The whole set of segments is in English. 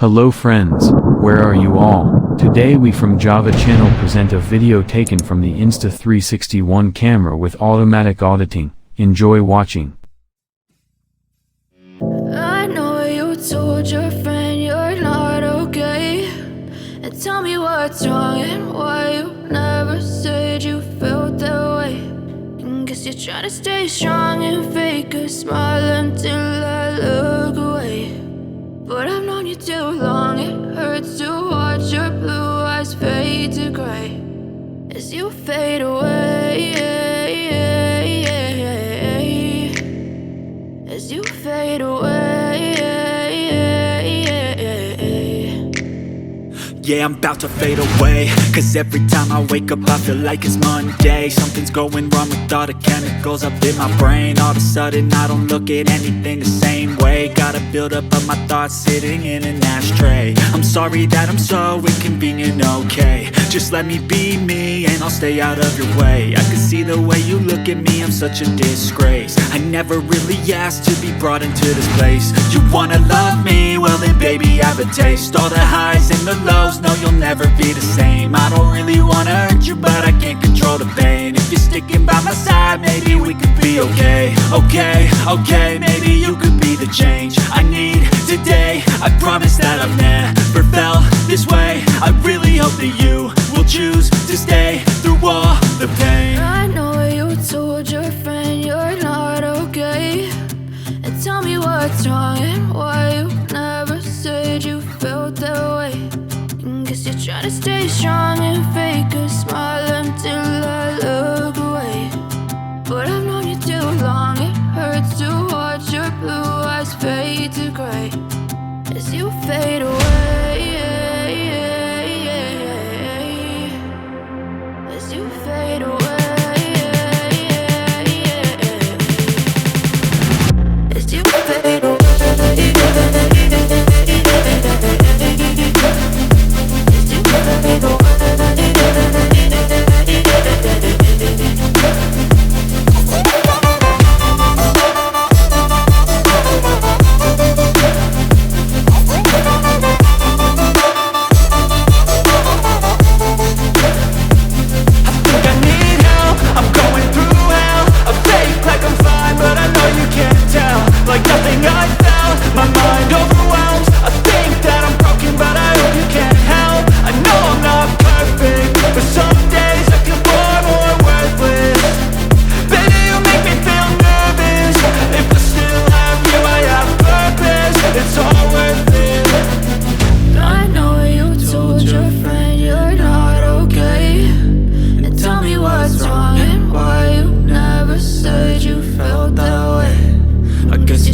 Hello friends, where are you all? Today we from Java channel present a video taken from the Insta360 camera with automatic auditing. Enjoy watching. I know you told your friend you're not okay, and tell me what's wrong and why you never said you felt that way. And guess you're trying to stay strong and fake a smile until I look away. But I've known you too long, it hurts to watch your blue eyes fade to gray as you fade away, as you fade away. Yeah, I'm about to fade away, cause every time I wake up I feel like it's Monday. Something's going wrong with all the chemicals up in my brain. All of a sudden I don't look at anything the same way. Gotta build up of my thoughts sitting in an ashtray. I'm sorry that I'm so inconvenient, okay. Just let me be me and I'll stay out of your way. I can see the way you look at me, I'm such a disgrace. I never really asked to be brought into this place. You wanna love me? Well then baby I have a taste. All the highs and the lows, no you'll never be the same. I don't really wanna hurt you but I can't control the pain. If you're sticking by my side maybe we could be okay. Okay, maybe you could be the change I need today. I promise that I've never felt this way. I really hope that you will choose to stay through all the pain. I know you told your friend you're not okay, and tell me what's wrong and why you never said you felt that way. And guess you're trying to stay strong and fake a smile until I look away. But I've known you too long, it hurts to watch your blue eyes fade to gray as you fade away, as you fade away, as you fade away.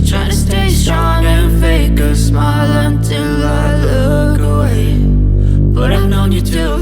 Trying to stay strong and fake a smile until I look away. But I've known you too